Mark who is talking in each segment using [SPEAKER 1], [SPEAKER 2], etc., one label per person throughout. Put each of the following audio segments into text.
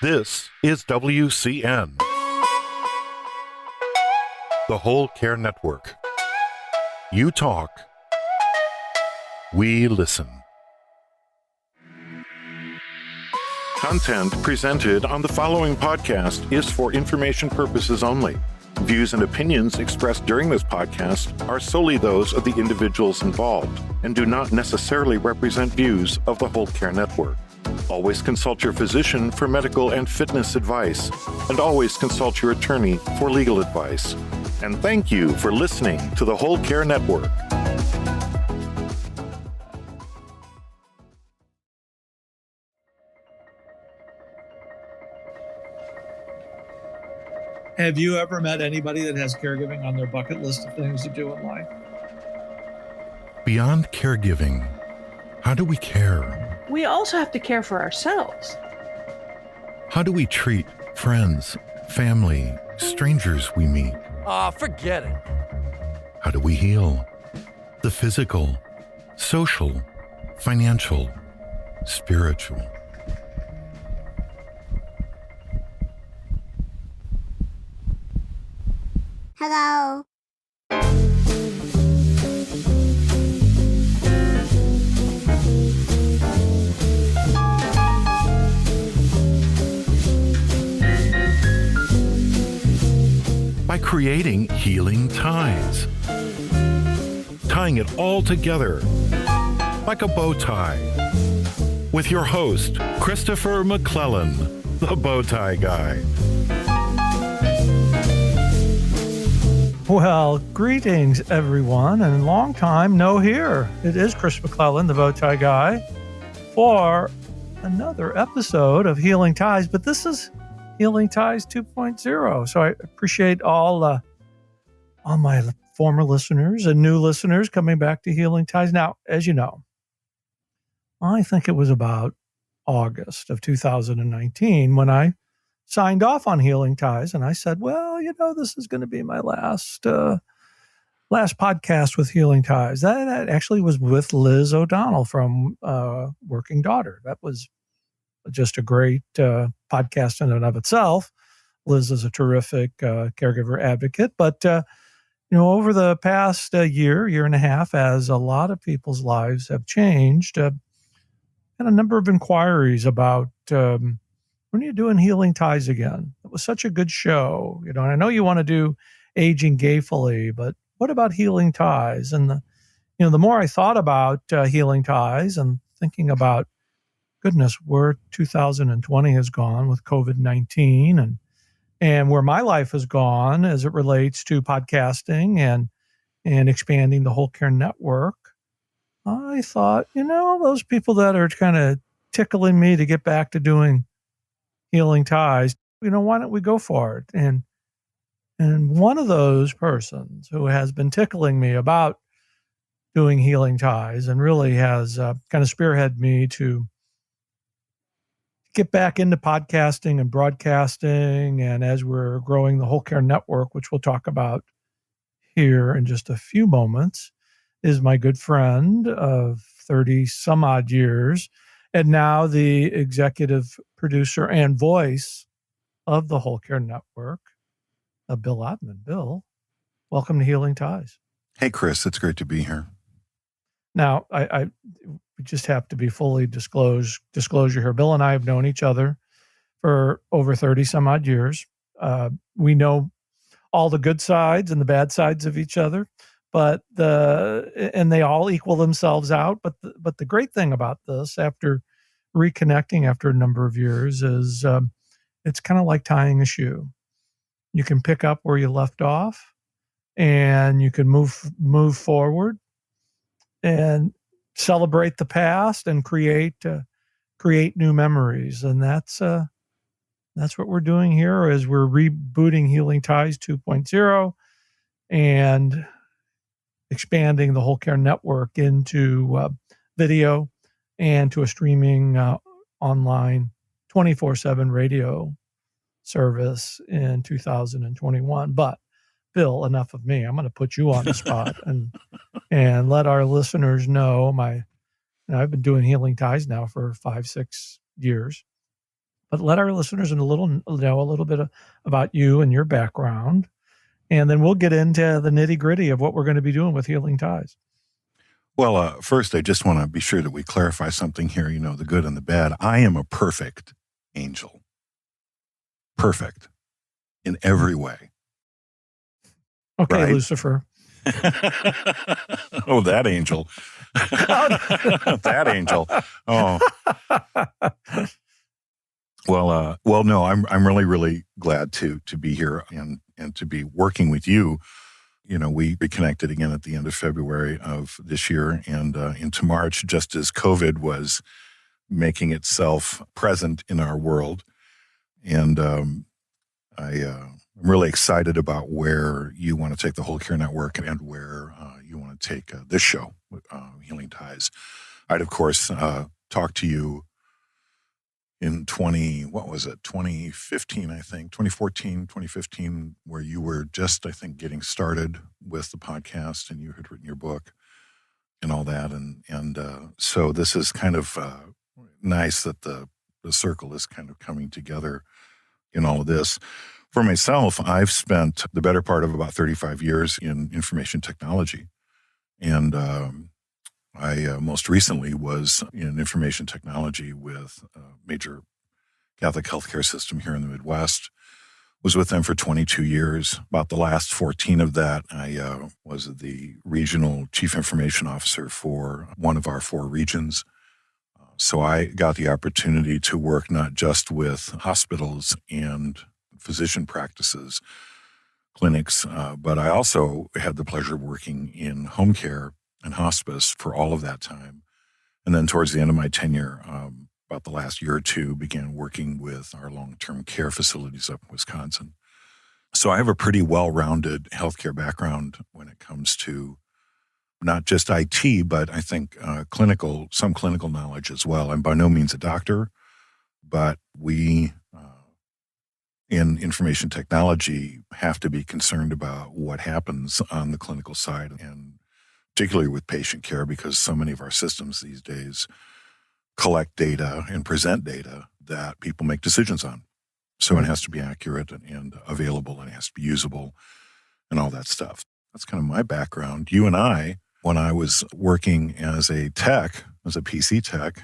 [SPEAKER 1] This is WCN, the Whole Care Network. You talk, we listen. Content presented on the following podcast is for information purposes only. Views and opinions expressed during this podcast are solely those of the individuals involved and do not necessarily represent views of the Whole Care Network. Always consult your physician for medical and fitness advice, and always consult your attorney for legal advice. And thank you for listening to the Whole Care Network.
[SPEAKER 2] Have you ever met anybody that has caregiving on their bucket list of things to do in life?
[SPEAKER 1] Beyond caregiving, how do we care?
[SPEAKER 3] We also have to care for ourselves.
[SPEAKER 1] How do we treat friends, family, strangers we meet?
[SPEAKER 4] Forget it.
[SPEAKER 1] How do we heal? The physical, social, financial, spiritual.
[SPEAKER 5] Hello.
[SPEAKER 1] By creating healing ties. Tying it all together like a bow tie. With your host, Christopher McClellan, the bow tie guy.
[SPEAKER 2] Well, greetings, everyone, and long time no here. It is Chris McClellan, the bow tie guy, for another episode of Healing Ties, but this is Healing Ties 2.0. So I appreciate all my former listeners and new listeners coming back to Healing Ties. Now, as you know, I think it was about August of 2019 when I signed off on Healing Ties, and I said, well, this is going to be my last podcast with Healing Ties. That actually was with Liz O'Donnell from Working Daughter. That was just a great podcast in and of itself. Liz is a terrific caregiver advocate. But, over the past year and a half, as a lot of people's lives have changed, and a number of inquiries about when are you doing Healing Ties again? It was such a good show. And I know you want to do Aging Gayfully, but what about Healing Ties? And the more I thought about Healing Ties and thinking about, goodness, where 2020 has gone with COVID-19 and where my life has gone as it relates to podcasting and expanding the Whole Care Network, I thought, those people that are kind of tickling me to get back to doing Healing Ties, why don't we go for it? And one of those persons who has been tickling me about doing Healing Ties and really has kind of spearheaded me to get back into podcasting and broadcasting, and as we're growing the Whole Care Network, which we'll talk about here in just a few moments, is my good friend of 30 some odd years, and now the executive producer and voice of the Whole Care Network, Bill Odman. Bill, welcome to Healing Ties.
[SPEAKER 6] Hey, Chris, it's great to be here.
[SPEAKER 2] Now, we just have to be fully disclosure here. Bill and I have known each other for over 30 some odd years. We know all the good sides and the bad sides of each other, and they all equal themselves out. But the great thing about this, after reconnecting after a number of years, is it's kind of like tying a shoe. You can pick up where you left off, and you can move forward and celebrate the past and create new memories. And that's what we're doing here, is we're rebooting Healing Ties 2.0 and expanding the Whole Care Network into video and to a streaming online 24/7 radio service in 2021. But Bill, enough of me. I'm going to put you on the spot and let our listeners know I've been doing Healing Ties now for 5-6 years. but let our listeners know a little bit about you and your background. And then we'll get into the nitty gritty of what we're going to be doing with Healing Ties.
[SPEAKER 6] Well, first, I just want to be sure that we clarify something here, the good and the bad. I am a perfect angel. Perfect in every way.
[SPEAKER 2] Okay,
[SPEAKER 6] right?
[SPEAKER 2] Lucifer.
[SPEAKER 6] Oh, that angel. That angel. Oh. Well, no, I'm really, really glad to be here and to be working with you. We reconnected again at the end of February of this year and into March, just as COVID was making itself present in our world. And I'm really excited about where you want to take the Whole Care Network and where you want to take this show, Healing Ties. I'd, of course, talk to you in 2015, I think, 2014, 2015, where you were just, I think, getting started with the podcast and you had written your book and all that. And so this is kind of nice that the circle is kind of coming together in all of this. For myself, I've spent the better part of about 35 years in information technology. And I most recently was in information technology with a major Catholic healthcare system here in the Midwest. Was with them for 22 years. About the last 14 of that, I was the regional chief information officer for one of our 4 regions. So I got the opportunity to work not just with hospitals and physician practices, clinics, but I also had the pleasure of working in home care and hospice for all of that time. And then towards the end of my tenure, about the last year or two, began working with our long-term care facilities up in Wisconsin. So I have a pretty well-rounded healthcare background when it comes to not just IT, but I think some clinical knowledge as well. I'm by no means a doctor, but we in information technology have to be concerned about what happens on the clinical side, and particularly with patient care, because so many of our systems these days collect data and present data that people make decisions on. So it has to be accurate and available, and it has to be usable and all that stuff. That's kind of my background. You and I, when I was working as a PC tech,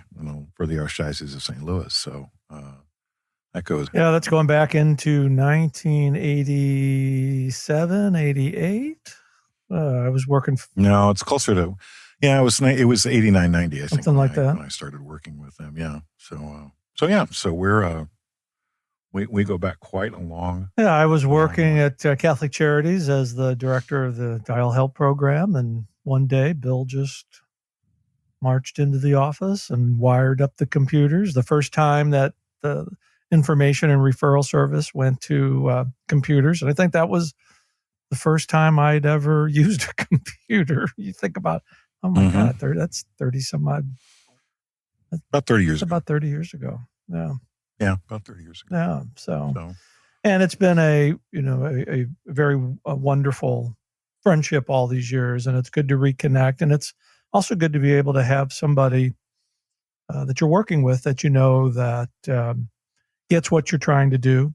[SPEAKER 6] for the Archdiocese of St. Louis. So that goes.
[SPEAKER 2] Yeah, that's going back into 1987, 88. I was working.
[SPEAKER 6] No, it's closer to, it was 89, 90, I think.
[SPEAKER 2] Something like that.
[SPEAKER 6] When I started working with them. Yeah. So we're, we go back quite a long.
[SPEAKER 2] Yeah, I was working at Catholic Charities as the director of the Dial Help program. And one day Bill just marched into the office and wired up the computers. The first time that the information and referral service went to computers. And I think that was the first time I'd ever used a computer. You think about, oh my God, that's 30 some odd.
[SPEAKER 6] About 30 years ago.
[SPEAKER 2] About 30 years ago. Yeah.
[SPEAKER 6] Yeah, about 30 years ago.
[SPEAKER 2] Yeah. So. And it's been a very wonderful friendship all these years, and it's good to reconnect. And it's also good to be able to have somebody that you're working with that that gets what you're trying to do,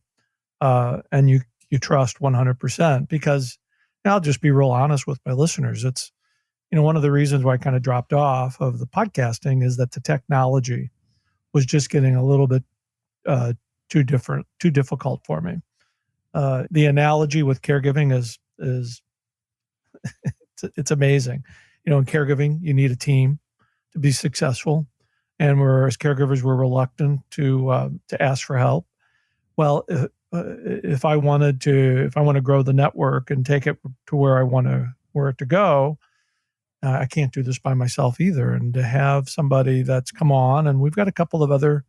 [SPEAKER 2] and you trust 100%. Because I'll just be real honest with my listeners. It's one of the reasons why I kind of dropped off of the podcasting is that the technology was just getting a little bit too difficult for me. The analogy with caregiving is it's amazing. In caregiving, you need a team to be successful, and as caregivers, we're reluctant to ask for help. Well, if I want to grow the network and take it to where I want it to go, I can't do this by myself either. And to have somebody that's come on, and we've got a couple of other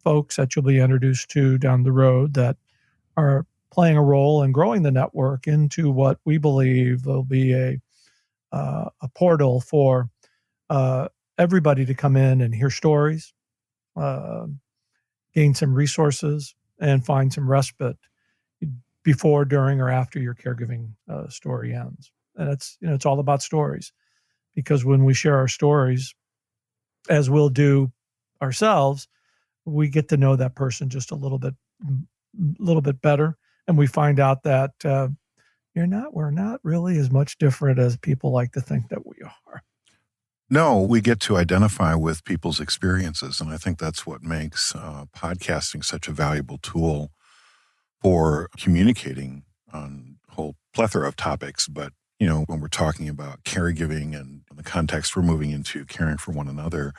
[SPEAKER 2] folks that you'll be introduced to down the road that are playing a role in growing the network into what we believe will be a portal for everybody to come in and hear stories, gain some resources, and find some respite before, during, or after your caregiving story ends. And it's all about stories, because when we share our stories, as we'll do ourselves, we get to know that person just a little bit better, and we find out that we're not really as much different as people like to think that we are.
[SPEAKER 6] No, we get to identify with people's experiences. And I think that's what makes podcasting such a valuable tool for communicating on a whole plethora of topics. But, when we're talking about caregiving and the context we're moving into caring for one another,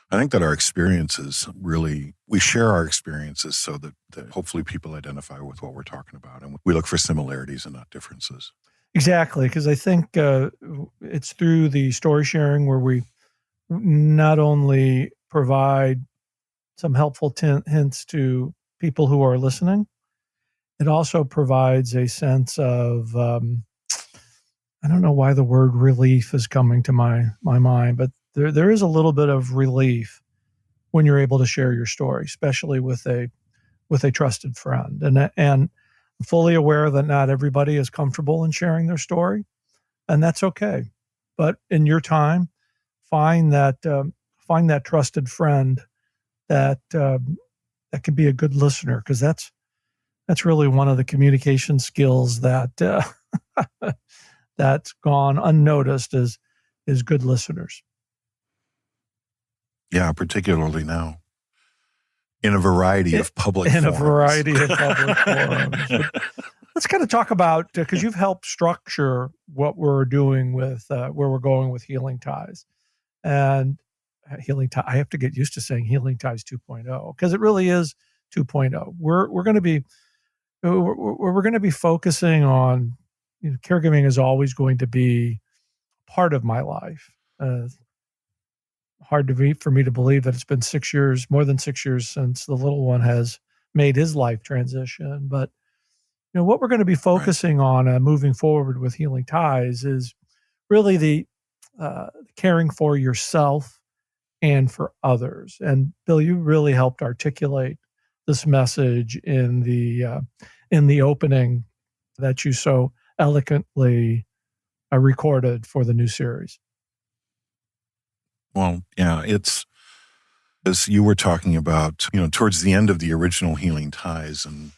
[SPEAKER 6] I think that our experiences we share our experiences so that hopefully people identify with what we're talking about. And we look for similarities and not differences.
[SPEAKER 2] Exactly, because I think it's through the story sharing where we not only provide some helpful hints to people who are listening, it also provides a sense of, I don't know why the word relief is coming to my mind, but there is a little bit of relief when you're able to share your story, especially with a trusted friend. And I'm fully aware that not everybody is comfortable in sharing their story, and that's okay. But in your time, find that trusted friend that can be a good listener, because that's really one of the communication skills that that's gone unnoticed is good listeners.
[SPEAKER 6] Yeah, particularly now. In a variety of public forums.
[SPEAKER 2] In a variety of public forums. Let's kind of talk about, because you've helped structure what we're doing with, where we're going with Healing Ties. And I have to get used to saying Healing Ties 2.0, because it really is 2.0. We're going to be focusing on, caregiving is always going to be part of my life. Hard for me to believe that it's been more than 6 years since the little one has made his life transition. But what we're going to be focusing on moving forward with Healing Ties is really the caring for yourself and for others. And Bill, you really helped articulate this message in the opening that you so eloquently recorded for the new series.
[SPEAKER 6] Well, yeah, it's, as you were talking about, towards the end of the original Healing Ties, and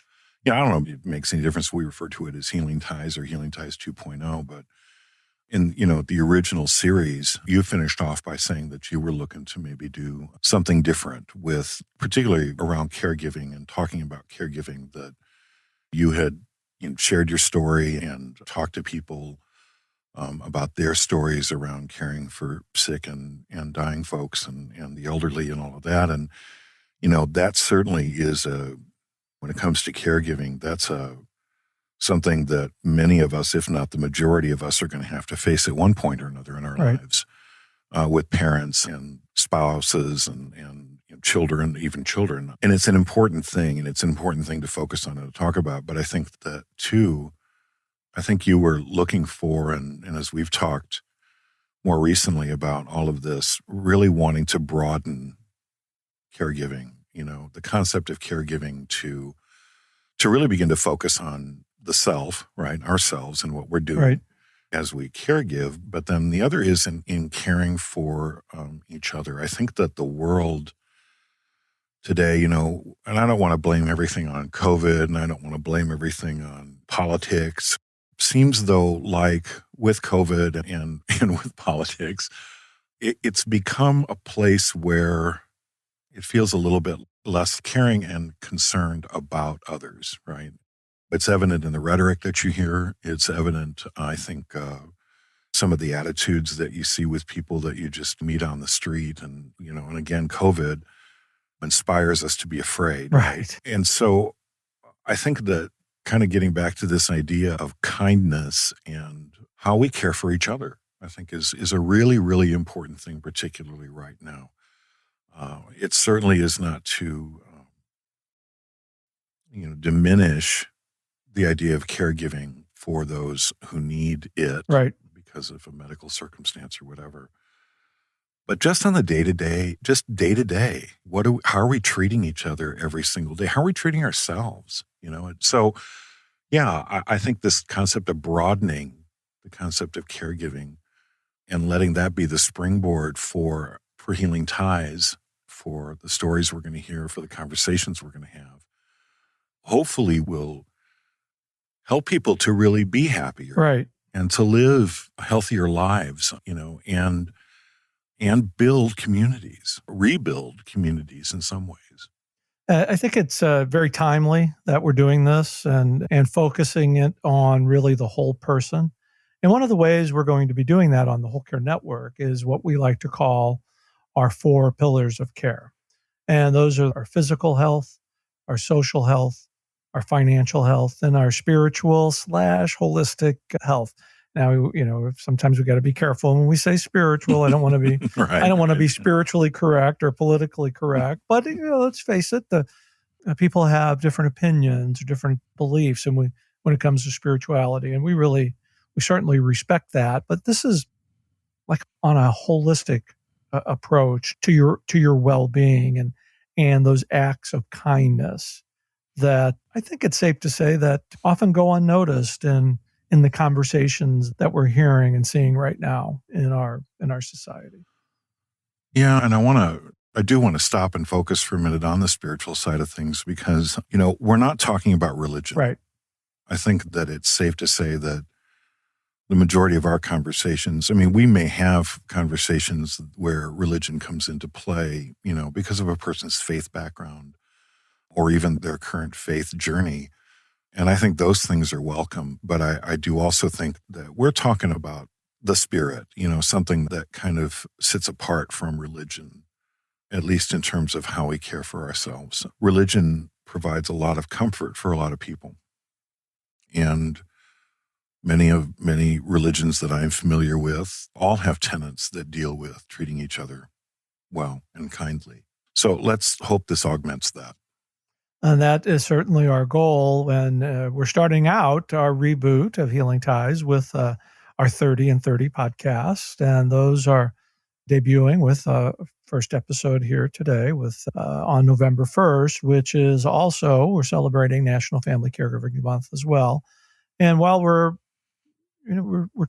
[SPEAKER 6] I don't know if it makes any difference if we refer to it as Healing Ties or Healing Ties 2.0, but in, the original series, you finished off by saying that you were looking to maybe do something different with, particularly around caregiving and talking about caregiving, that you had shared your story and talked to people about their stories around caring for sick and dying folks and the elderly and all of that. And, that certainly is when it comes to caregiving, that's something that many of us, if not the majority of us, are going to have to face at one point or another in our lives, with parents and spouses and children, even children. And it's an important thing, and it's an important thing to focus on and to talk about. But I think that too, I think you were looking for, and as we've talked more recently about all of this, really wanting to broaden caregiving, the concept of caregiving to really begin to focus on the self, right? Ourselves and what we're doing as we caregive. But then the other is in caring for each other. I think that the world today, and I don't want to blame everything on COVID, and I don't want to blame everything on politics. Seems though like with COVID and with politics, it's become a place where it feels a little bit less caring and concerned about others, right? It's evident in the rhetoric that you hear. It's evident, I think, some of the attitudes that you see with people that you just meet on the street. And, and again, COVID inspires us to be afraid.
[SPEAKER 2] Right.
[SPEAKER 6] And so I think that kind of getting back to this idea of kindness and how we care for each other, I think is a really, really important thing, particularly right now. It certainly is not to, diminish the idea of caregiving for those who need it,
[SPEAKER 2] right,
[SPEAKER 6] because of a medical circumstance or whatever. But just on the day to day, how are we treating each other every single day? How are we treating ourselves? So, yeah, I think this concept of broadening the concept of caregiving and letting that be the springboard for Healing Ties for the stories we're going to hear, for the conversations we're going to have, hopefully will help people to really be happier,
[SPEAKER 2] Right.
[SPEAKER 6] and to live healthier lives, and build communities, rebuild communities in some ways.
[SPEAKER 2] I think it's very timely that we're doing this and focusing it on really the whole person. And one of the ways we're going to be doing that on the Whole Care Network is what we like to call our 4 pillars of care. And those are our physical health, our social health, our financial health, and our spiritual / holistic health. Now, sometimes we got to be careful when we say spiritual. I don't want to be,
[SPEAKER 6] Right.
[SPEAKER 2] I don't want to be spiritually correct or politically correct. But let's face it, the people have different opinions or different beliefs, and when it comes to spirituality, and we certainly respect that. But this is like on a holistic approach to your well-being and those acts of kindness that I think it's safe to say that often go unnoticed in the conversations that we're hearing and seeing right now in our society.
[SPEAKER 6] Yeah, and I do want to stop and focus for a minute on the spiritual side of things, because, we're not talking about religion.
[SPEAKER 2] Right.
[SPEAKER 6] I think that it's safe to say that the majority of our conversations, we may have conversations where religion comes into play, because of a person's faith background or even their current faith journey. And I think those things are welcome. But I do also think that we're talking about the spirit, something that kind of sits apart from religion, at least in terms of how we care for ourselves. Religion provides a lot of comfort for a lot of people. And many religions that I'm familiar with all have tenets that deal with treating each other well and kindly. So let's hope this augments that.
[SPEAKER 2] And that is certainly our goal. And we're starting out our reboot of Healing Ties with our 30 and 30 podcast. And those are debuting with first episode here today with on November 1st, which is also, we're celebrating National Family Caregiving Month as well. And while we're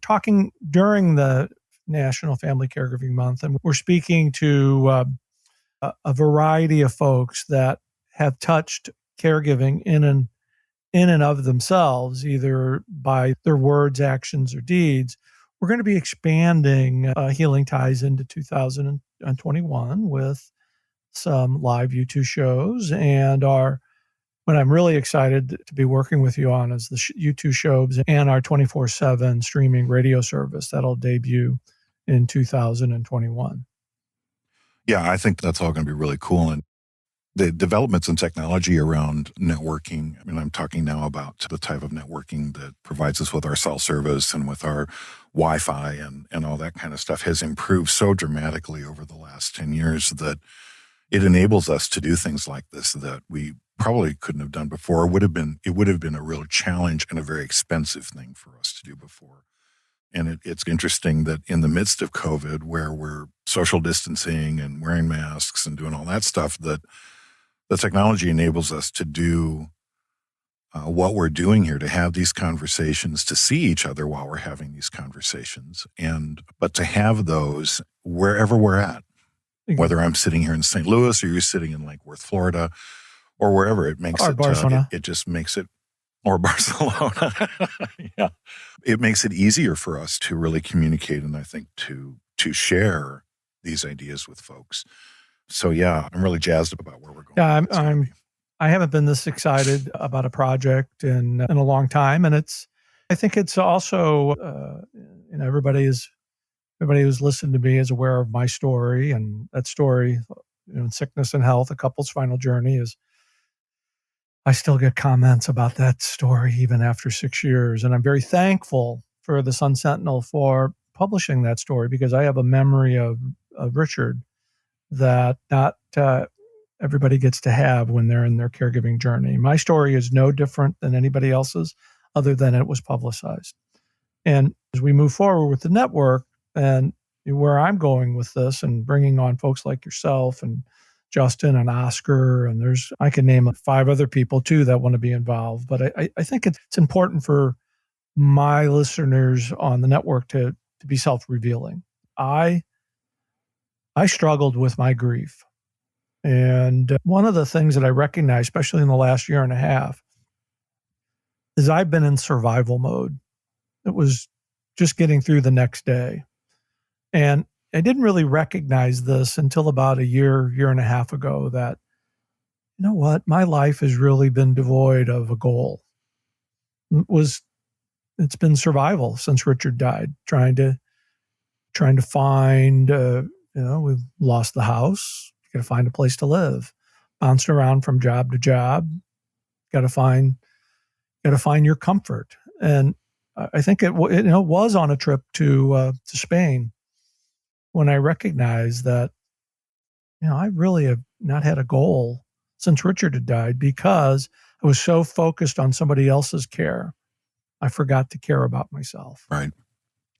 [SPEAKER 2] talking during the National Family Caregiving Month, and we're speaking to a variety of folks that have touched caregiving in and of themselves, either by their words, actions, or deeds. We're going to be expanding Healing Ties into 2021 with some live YouTube shows, and what I'm really excited to be working with you on is the YouTube shows and our 24/7 streaming radio service that'll debut in 2021.
[SPEAKER 6] Yeah, I think that's all going to be really cool. And the developments in technology around networking, I'm talking now about the type of networking that provides us with our cell service and with our Wi-Fi and all that kind of stuff, has improved so dramatically over the last 10 years that it enables us to do things like this that we probably couldn't have done before. It would have been a real challenge and a very expensive thing for us to do before. And it's interesting that in the midst of COVID, where we're social distancing and wearing masks and doing all that stuff, that the technology enables us to do what we're doing here, to have these conversations, to see each other while we're having these conversations, but to have those wherever we're at, whether I'm sitting here in St. Louis or you're sitting in Lake Worth, Florida, or wherever. It makes
[SPEAKER 2] Or Barcelona.
[SPEAKER 6] It just makes it, or Barcelona. Yeah. It makes it easier for us to really communicate, and I think to share these ideas with folks. So yeah, I'm really jazzed about where we're going.
[SPEAKER 2] Yeah, I haven't been this excited about a project in a long time, and I think it's also everybody who's listened to me is aware of my story, and that story, in sickness and health, a couple's final journey, is. I still get comments about that story even after 6 years, and I'm very thankful for the Sun Sentinel for publishing that story, because I have a memory of Richard that not everybody gets to have when they're in their caregiving journey. My story is no different than anybody else's, other than it was publicized. And as we move forward with the network, and where I'm going with this and bringing on folks like yourself and Justin and Oscar, and I can name 5 other people too that want to be involved. But I think it's important for my listeners on the network to be self-revealing. I struggled with my grief And one of the things that I recognize, especially in the last year and a half, is I've been in survival mode. It was just getting through the next day. And I didn't really recognize this until about a year and a half ago that, you know what, my life has really been devoid of a goal. It's been survival since Richard died, trying to find, we've lost the house, got to find a place to live, bounced around from job to job, got to find your comfort. And I think it was on a trip to Spain when I recognized that, I really have not had a goal since Richard had died because I was so focused on somebody else's care. I forgot to care about myself.
[SPEAKER 6] Right.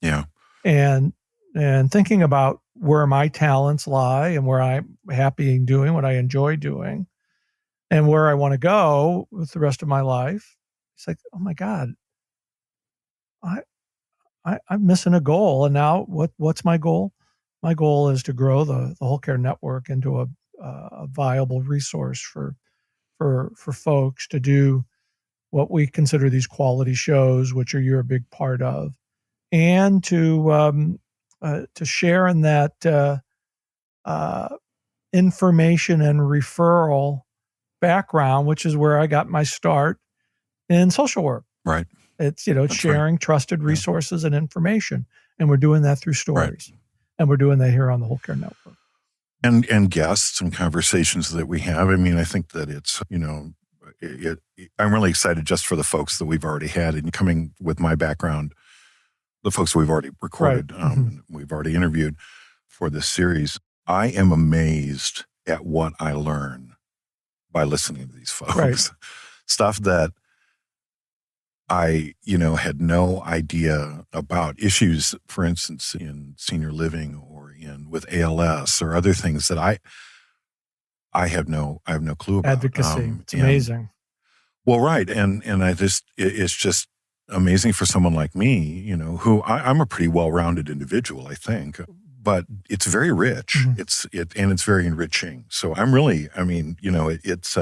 [SPEAKER 6] Yeah.
[SPEAKER 2] And thinking about where my talents lie and where I'm happy in doing what I enjoy doing and where I want to go with the rest of my life. It's like, oh my God, I'm missing a goal. And now what's my goal? My goal is to grow the Whole Care Network into a viable resource for folks to do what we consider these quality shows, which you're a big part of, and to share in that information and referral background, which is where I got my start in social work.
[SPEAKER 6] Right.
[SPEAKER 2] It's sharing trusted resources and information, and we're doing that through stories, and we're doing that here on the Whole Care Network.
[SPEAKER 6] And guests and conversations that we have. I mean, I think that it's I'm really excited just for the folks that we've already had, and coming with my background, the folks we've already recorded, we've already interviewed for this series. I am amazed at what I learn by listening to these folks.
[SPEAKER 2] Right.
[SPEAKER 6] Stuff that I, had no idea about, issues, for instance, in senior living or with ALS or other things that I have no clue about.
[SPEAKER 2] Advocacy. It's amazing.
[SPEAKER 6] Well, right. And it's just amazing for someone like me, who I'm a pretty well-rounded individual, I think, but it's very rich. Mm-hmm. It's very enriching. So I'm really, it's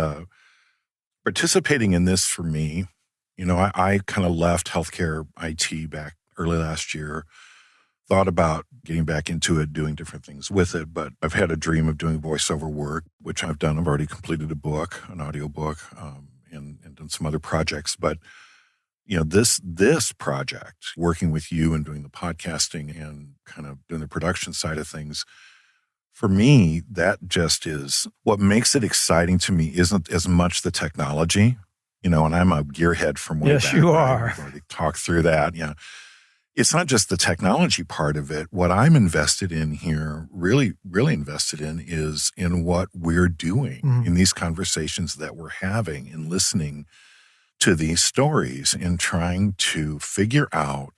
[SPEAKER 6] participating in this for me. I kind of left healthcare IT back early last year, thought about getting back into it, doing different things with it, but I've had a dream of doing voiceover work, which I've done. I've already completed a book, an audio book, and done some other projects. But, this project, working with you and doing the podcasting and kind of doing the production side of things, for me, that just is what makes it exciting to me. Isn't as much the technology, and I'm a gearhead from way back.
[SPEAKER 2] Yes, you are.
[SPEAKER 6] We've already talked through that. Yeah. It's not just the technology part of it. What I'm invested in here, really, really invested in, is in what we're doing in these conversations that we're having and listening to these stories and trying to figure out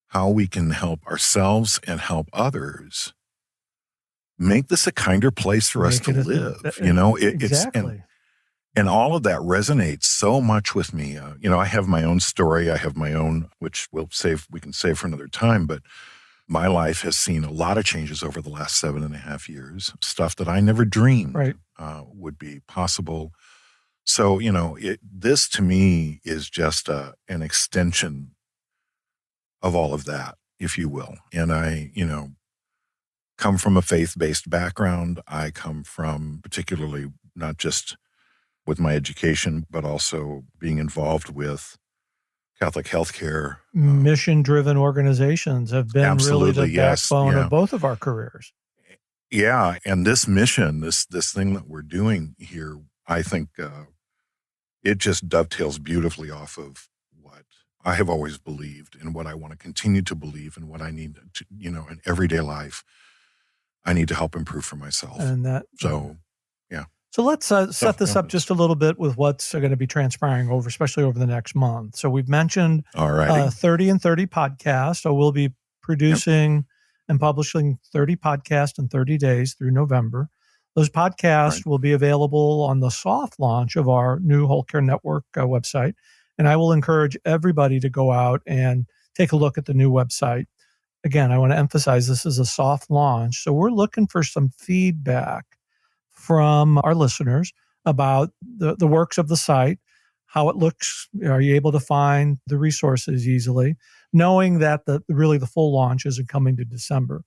[SPEAKER 6] how we can help ourselves and help others make this a kinder place for us to live.
[SPEAKER 2] Exactly.
[SPEAKER 6] And all of that resonates so much with me. I have my own story. I have my own, which we can save for another time. But my life has seen a lot of changes over the last 7.5 years, stuff that I never dreamed would be possible. So, this to me is just an extension of all of that, if you will. And I, come from a faith-based background. I come from particularly not just with my education, but also being involved with Catholic healthcare.
[SPEAKER 2] Mission-driven organizations have been really the backbone of both of our careers.
[SPEAKER 6] Yeah, and this mission, this thing that we're doing here, I think it just dovetails beautifully off of what I have always believed and what I want to continue to believe and what I need to, in everyday life, I need to help improve for myself.
[SPEAKER 2] And that,
[SPEAKER 6] yeah.
[SPEAKER 2] So let's set this up just a little bit with what's going to be transpiring especially over the next month. So we've mentioned 30 and 30 podcasts. So we'll be producing and publishing 30 podcasts in 30 days through November. Those podcasts will be available on the soft launch of our new Whole Care Network website. And I will encourage everybody to go out and take a look at the new website. Again, I want to emphasize this is a soft launch. So we're looking for some feedback from our listeners about the works of the site, how it looks. Are you able to find the resources easily, knowing that the full launch isn't coming to December?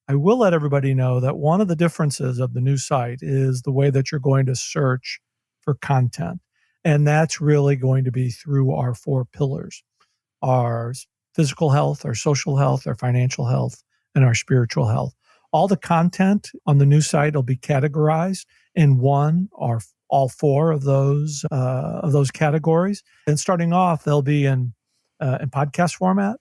[SPEAKER 2] I will let everybody know that one of the differences of the new site is the way that you're going to search for content. And that's really going to be through our 4 pillars: our physical health, our social health, our financial health, and our spiritual health. All the content on the new site will be categorized in one or all 4 of those categories. And starting off, they'll be in podcast format.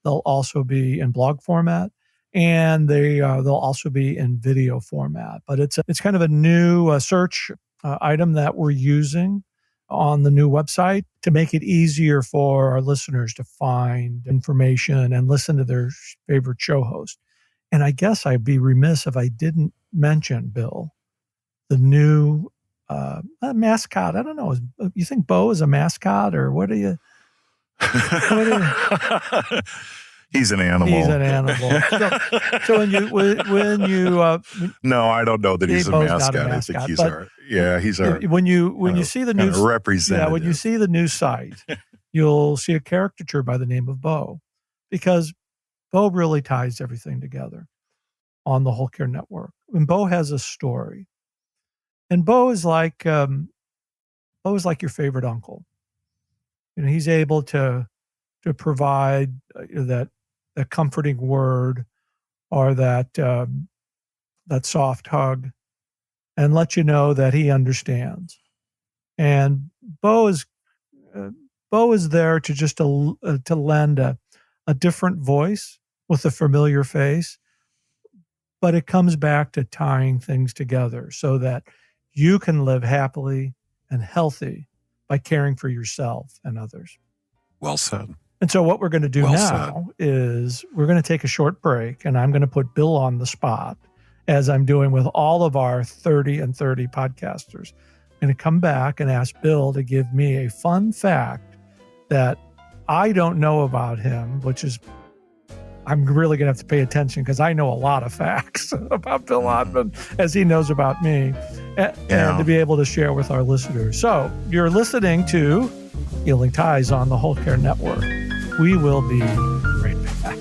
[SPEAKER 2] They'll also be in blog format, and they'll also be in video format. But it's kind of a new search item that we're using on the new website to make it easier for our listeners to find information and listen to their favorite show host. And I guess I'd be remiss if I didn't mention, Bill, the new mascot. I don't know. You think Bo is a mascot, or what do you?
[SPEAKER 6] He's an animal.
[SPEAKER 2] He's an animal. So when you
[SPEAKER 6] no, I don't know that he's a mascot. I think he's our
[SPEAKER 2] when you see the new
[SPEAKER 6] representative.
[SPEAKER 2] Yeah, when you see the new site, you'll see a caricature by the name of Bo, because Bo really ties everything together on the Whole Care Network. And Bo has a story, and Bo is like your favorite uncle. You know, he's able to provide that comforting word, or that soft hug, and let you know that he understands. And Bo is there to just to lend a different voice with a familiar face, but it comes back to tying things together so that you can live happily and healthy by caring for yourself and others.
[SPEAKER 6] Well said.
[SPEAKER 2] And so what we're going to do now is we're going to take a short break, and I'm going to put Bill on the spot, as I'm doing with all of our 30 and 30 podcasters. I'm going to come back and ask Bill to give me a fun fact that I don't know about him, which is, I'm really going to have to pay attention because I know a lot of facts about Bill Odman, as he knows about me, and to be able to share with our listeners. So you're listening to Healing Ties on the Whole Care Network. We will be right back.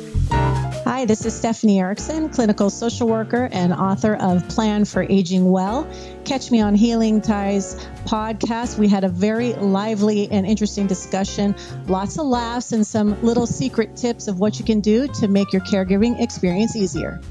[SPEAKER 4] Hi, this is Stephanie Erickson, clinical social worker and author of Plan for Aging Well. Catch me on Healing Ties podcast. We had a very lively and interesting discussion, lots of laughs, and some little secret tips of what you can do to make your caregiving experience easier.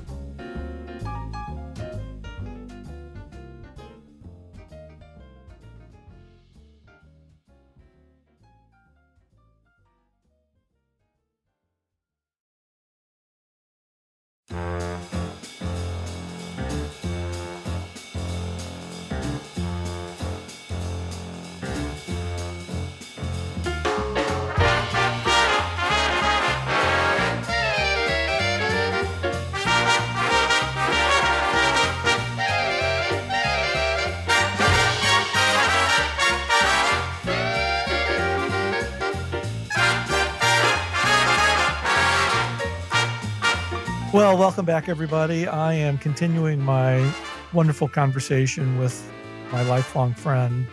[SPEAKER 2] Well, welcome back, everybody. I am continuing my wonderful conversation with my lifelong friend,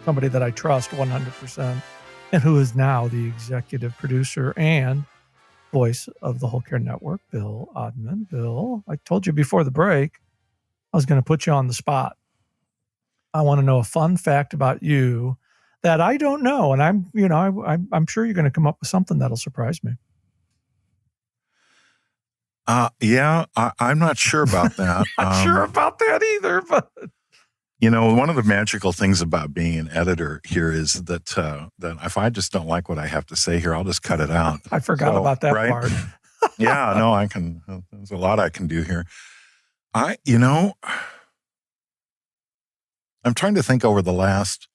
[SPEAKER 2] somebody that I trust 100%, and who is now the executive producer and voice of the Whole Care Network, Bill Odman. Bill, I told you before the break, I was going to put you on the spot. I want to know a fun fact about you that I don't know, and I'm sure you're going to come up with something that'll surprise me.
[SPEAKER 6] I'm not sure about that.
[SPEAKER 2] Not sure about that either, but
[SPEAKER 6] one of the magical things about being an editor here is that if I just don't like what I have to say here, I'll just cut it out.
[SPEAKER 2] I forgot about that
[SPEAKER 6] right?
[SPEAKER 2] part.
[SPEAKER 6] Yeah, no, I can. There's a lot I can do here. I'm trying to think over the last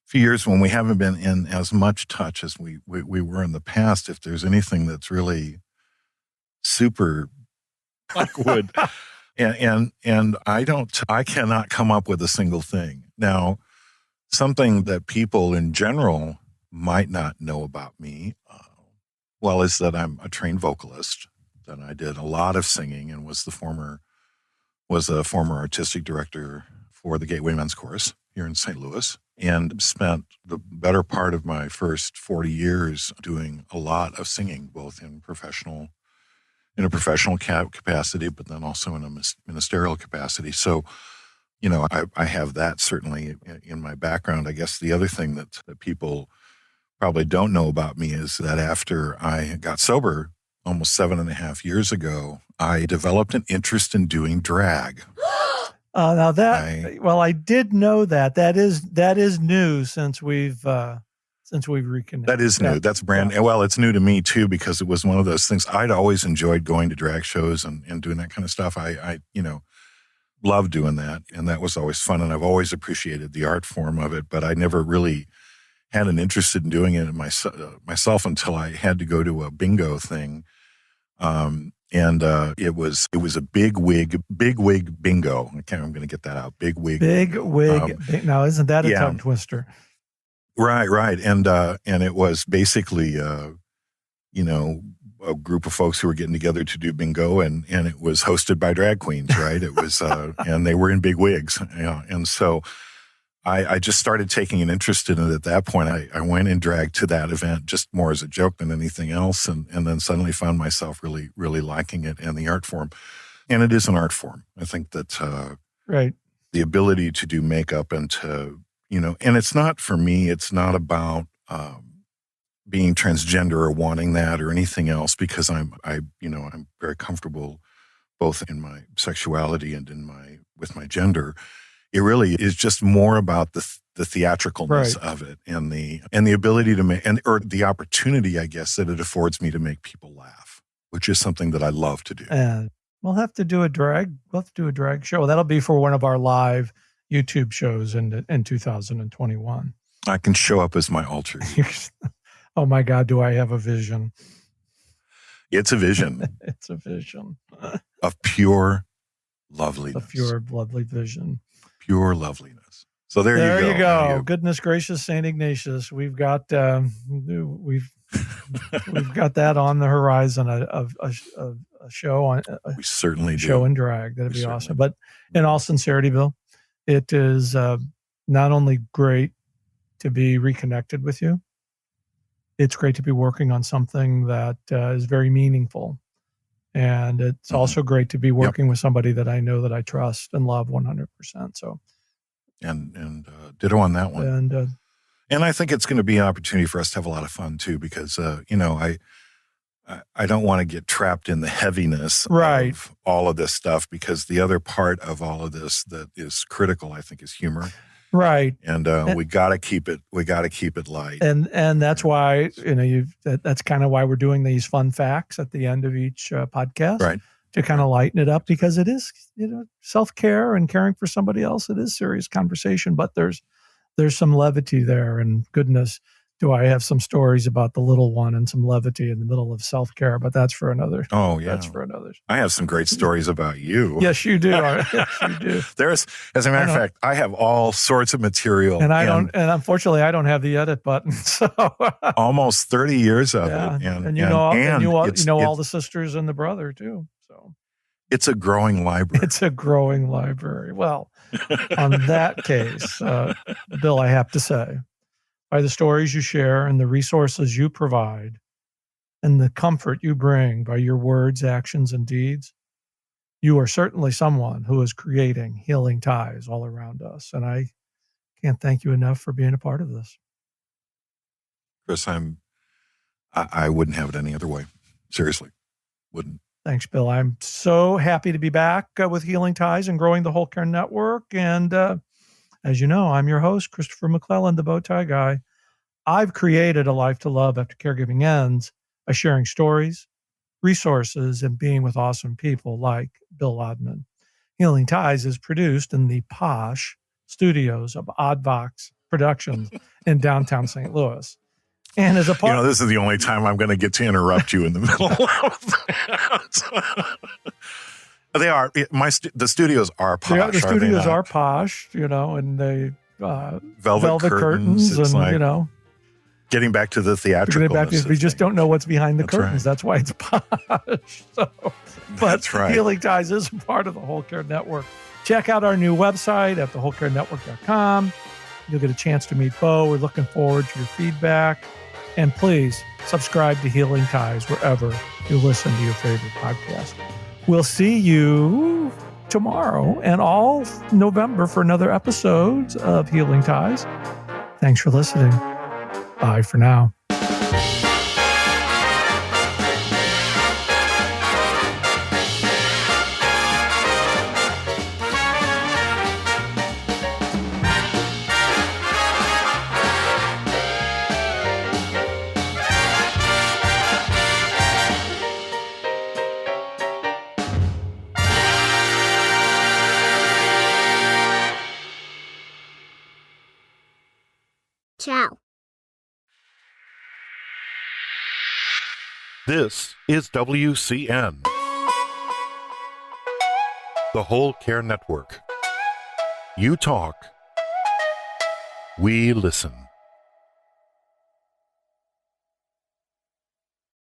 [SPEAKER 6] few years when we haven't been in as much touch as we were in the past, if there's anything that's really super wood. and I cannot come up with a single thing. Now, something that people in general might not know about me, is that I'm a trained vocalist, that I did a lot of singing and was a former artistic director for the Gateway Men's Chorus here in St. Louis, and spent the better part of my first 40 years doing a lot of singing, both in a professional capacity, but then also in a ministerial capacity. So, I have that certainly in my background. I guess the other thing that people probably don't know about me is that after I got sober almost 7.5 years ago, I developed an interest in doing drag.
[SPEAKER 2] Now I did know that. That is new since we've reconnected.
[SPEAKER 6] That is new. That's brand. Yeah. Well, it's new to me too, because it was one of those things. I'd always enjoyed going to drag shows and doing that kind of stuff. I loved doing that, and that was always fun. And I've always appreciated the art form of it, but I never really had an interest in doing it myself until I had to go to a bingo thing. It was a big wig bingo. I'm going to get that out. Big wig.
[SPEAKER 2] Now, isn't that a tongue twister?
[SPEAKER 6] Right. And it was basically, a group of folks who were getting together to do bingo, and it was hosted by drag queens, right? It was, and they were in big wigs. And so I just started taking an interest in it at that point. I went in drag to that event just more as a joke than anything else, and then suddenly found myself really, really liking it and the art form. And it is an art form. I think that
[SPEAKER 2] right.
[SPEAKER 6] The ability to do makeup and to, and it's not, for me, it's not about being transgender or wanting that or anything else, because I'm very comfortable both in my sexuality and with my gender. It really is just more about the theatricalness of it and the ability to make, or the opportunity, I guess, that it affords me to make people laugh, which is something that I love to do.
[SPEAKER 2] And we'll have to do a drag show. That'll be for one of our live YouTube shows in 2021.
[SPEAKER 6] I can show up as my alter ego.
[SPEAKER 2] Oh my God, do I have a vision?
[SPEAKER 6] It's a vision.
[SPEAKER 2] It's a vision.
[SPEAKER 6] Of pure loveliness.
[SPEAKER 2] A pure, lovely vision.
[SPEAKER 6] Pure loveliness. So there you go.
[SPEAKER 2] Goodness gracious, St. Ignatius. We've got we've got that on the horizon. A show on.
[SPEAKER 6] We certainly do.
[SPEAKER 2] Show in drag. That'd be awesome. But in all sincerity, Bill, it is not only great to be reconnected with you. It's great to be working on something that is very meaningful. And it's also great to be working with somebody that I know that I trust and love 100%. So,
[SPEAKER 6] and ditto on that one. And I think it's going to be an opportunity for us to have a lot of fun too, because I don't want to get trapped in the heaviness of all of this stuff, because the other part of all of this that is critical, I think, is humor.
[SPEAKER 2] Right.
[SPEAKER 6] And we got to keep it light.
[SPEAKER 2] And that's why, that's kind of why we're doing these fun facts at the end of each podcast.
[SPEAKER 6] Right.
[SPEAKER 2] To kind of lighten it up, because it is, self-care and caring for somebody else. It is serious conversation, but there's some levity there, and goodness, do I have some stories about the little one and some levity in the middle of self-care, but that's for another.
[SPEAKER 6] Oh, yeah.
[SPEAKER 2] That's for another.
[SPEAKER 6] I have some great stories about you.
[SPEAKER 2] Yes, you do. Yes, you do.
[SPEAKER 6] As a matter of fact, I have all sorts of material.
[SPEAKER 2] And unfortunately, I don't have the edit button. So
[SPEAKER 6] almost 30 years of it.
[SPEAKER 2] And you know all the sisters and the brother too. So
[SPEAKER 6] it's a growing library.
[SPEAKER 2] It's a growing library. Well, on that case, Bill, I have to say, by the stories you share and the resources you provide and the comfort you bring by your words, actions, and deeds, you are certainly someone who is creating healing ties all around us. And I can't thank you enough for being a part of this.
[SPEAKER 6] Chris, I wouldn't have it any other way. Seriously, wouldn't.
[SPEAKER 2] Thanks, Bill. I'm so happy to be back with Healing Ties and growing the Whole Care Network. And as you know, I'm your host, Christopher McClellan, the Bowtie Guy. I've created a life to love after caregiving ends by sharing stories, resources, and being with awesome people like Bill Odman. Healing Ties is produced in the posh studios of Oddvox Productions in downtown St. Louis. And as a part,
[SPEAKER 6] this is the only time I'm going to get to interrupt you in the middle of that. They are. The studios are posh.
[SPEAKER 2] The studios are posh, and they velvet curtains
[SPEAKER 6] and
[SPEAKER 2] like,
[SPEAKER 6] getting back to the theatrical.
[SPEAKER 2] We just don't know what's behind the curtains. Right. That's why it's posh. That's right. Healing Ties is a part of the Whole Care Network. Check out our new website at thewholecarenetwork.com. You'll get a chance to meet Bo. We're looking forward to your feedback. And please subscribe to Healing Ties wherever you listen to your favorite podcast. We'll see you tomorrow and all November for another episode of Healing Ties. Thanks for listening. Bye for now.
[SPEAKER 5] Ciao.
[SPEAKER 1] This is WCN, the Whole Care Network. You talk, we listen.